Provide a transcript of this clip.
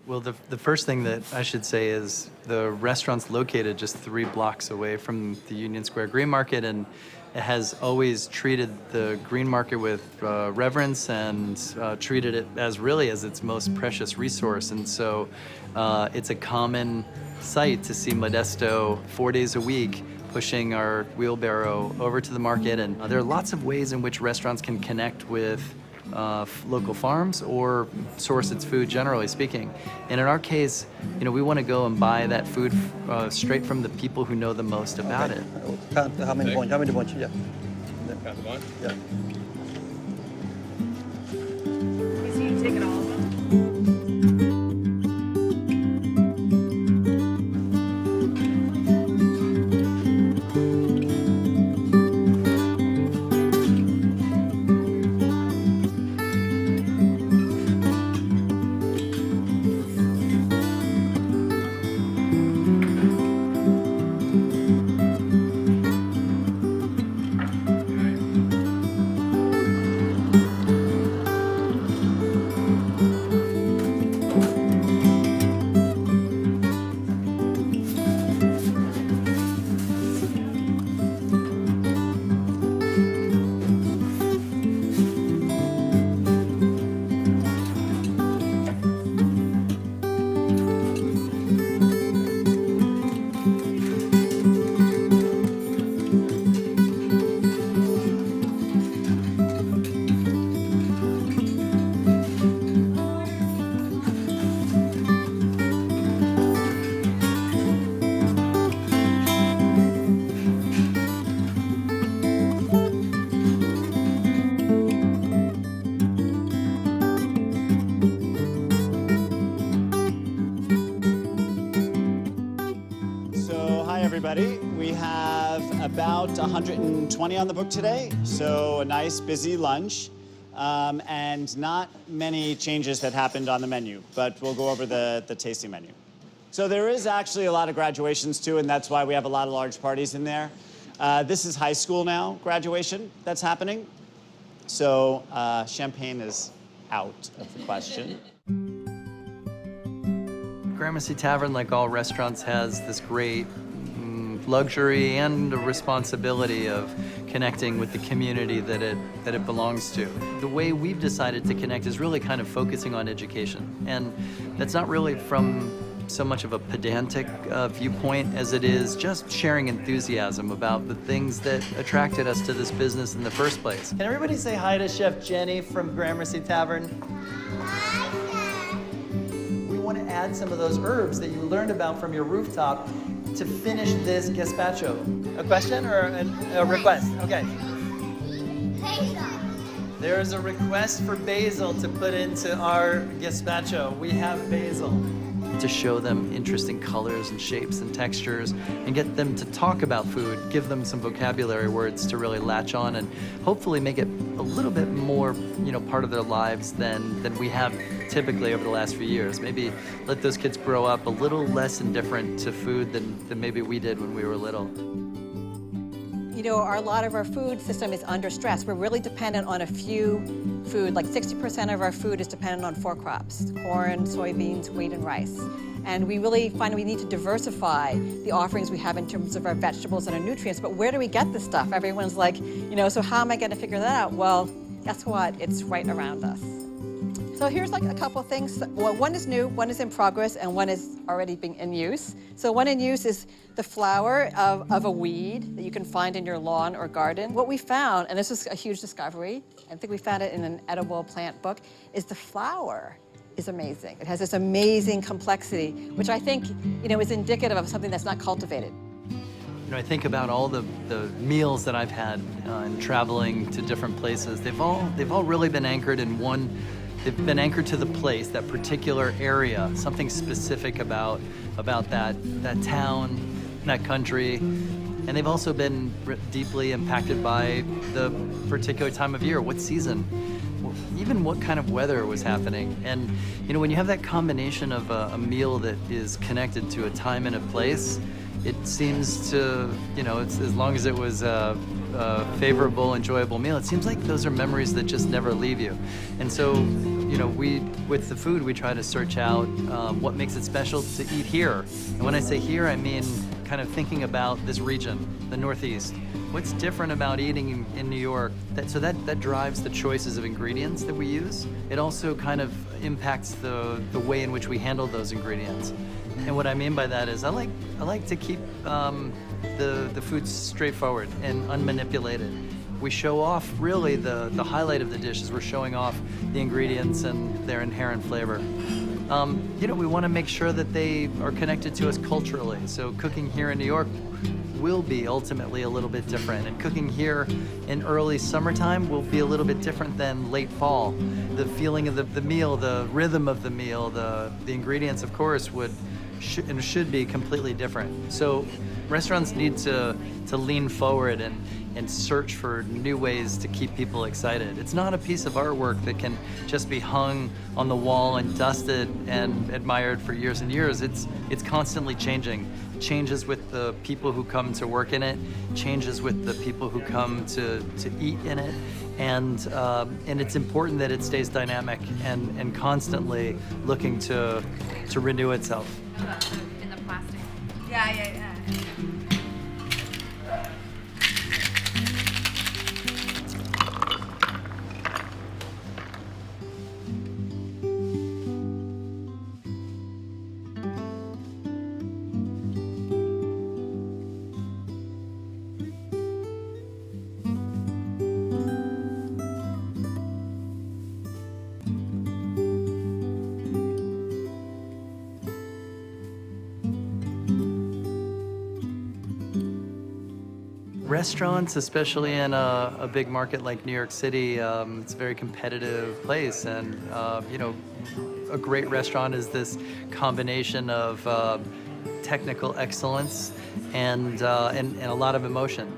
Well, the first thing that I should say is the restaurant's located just 3 blocks away from the Union Square Green Market, and it has always treated the Green Market with reverence and treated it as really as its most precious resource. And so it's a common sight to see Modesto 4 days a week pushing our wheelbarrow over to the market. And there are lots of ways in which restaurants can connect with local farms or source its food, generally speaking. And in our case, we want to go and buy that food straight from the people who know the most about it. How many points? How many points? Yeah. Count them on? Yeah. So you take it all of them? Everybody. We have about 120 on the book today, so a nice busy lunch, and not many changes that happened on the menu, but we'll go over the tasting menu. So there is actually a lot of graduations too, and that's why we have a lot of large parties in there. This is high school now, graduation that's happening. So champagne is out of the question. Gramercy Tavern, like all restaurants, has this great luxury and a responsibility of connecting with the community that it belongs to. The way we've decided to connect is really kind of focusing on education. And that's not really from so much of a pedantic viewpoint as it is just sharing enthusiasm about the things that attracted us to this business in the first place. Can everybody say hi to Chef Jenny from Gramercy Tavern? We want to add some of those herbs that you learned about from your rooftop to finish this gazpacho. A question or a request? Okay. Basil. There's a request for basil to put into our gazpacho. We have basil. To show them interesting colors and shapes and textures and get them to talk about food, give them some vocabulary words to really latch on and hopefully make it a little bit more, part of their lives than we have typically over the last few years. Maybe let those kids grow up a little less indifferent to food than maybe we did when we were little. A lot of our food system is under stress. We're really dependent on a few food, like 60% of our food is dependent on 4 crops: corn, soybeans, wheat, and rice. And we really find we need to diversify the offerings we have in terms of our vegetables and our nutrients, but where do we get this stuff? Everyone's like, so how am I gonna figure that out? Well, guess what? It's right around us. So here's like a couple things. Well, one is new, one is in progress, and one is already being in use. So one in use is the flower of a weed that you can find in your lawn or garden. What we found, and this was a huge discovery, I think we found it in an edible plant book, is the flower is amazing. It has this amazing complexity, which I think, is indicative of something that's not cultivated. I think about all the meals that I've had in traveling to different places. They've all really been anchored in one. They've been anchored to the place, that particular area, something specific about that town, that country. And they've also been deeply impacted by the particular time of year, what season, even what kind of weather was happening. And when you have that combination of a meal that is connected to a time and a place, it seems to, it's, as long as it was favorable, enjoyable meal, it seems like those are memories that just never leave you. And so, with the food, we try to search out what makes it special to eat here. And when I say here, I mean kind of thinking about this region, the Northeast. What's different about eating in New York? That drives the choices of ingredients that we use. It also kind of impacts the way in which we handle those ingredients. And what I mean by that is I like to keep the food straightforward and unmanipulated. We show off really the highlight of the dish is we're showing off the ingredients and their inherent flavor. We want to make sure that they are connected to us culturally. So cooking here in New York will be ultimately a little bit different. And cooking here in early summertime will be a little bit different than late fall. The feeling of the meal, the rhythm of the meal, the ingredients, of course, should be completely different. So restaurants need to lean forward and search for new ways to keep people excited. It's not a piece of artwork that can just be hung on the wall and dusted and admired for years and years. It's constantly changing. Changes with the people who come to work in it, changes with the people who come to eat in it, and it's important that it stays dynamic and constantly looking to renew itself. In the plastic. Yeah. Restaurants, especially in a big market like New York City, it's a very competitive place, and a great restaurant is this combination of technical excellence and a lot of emotion.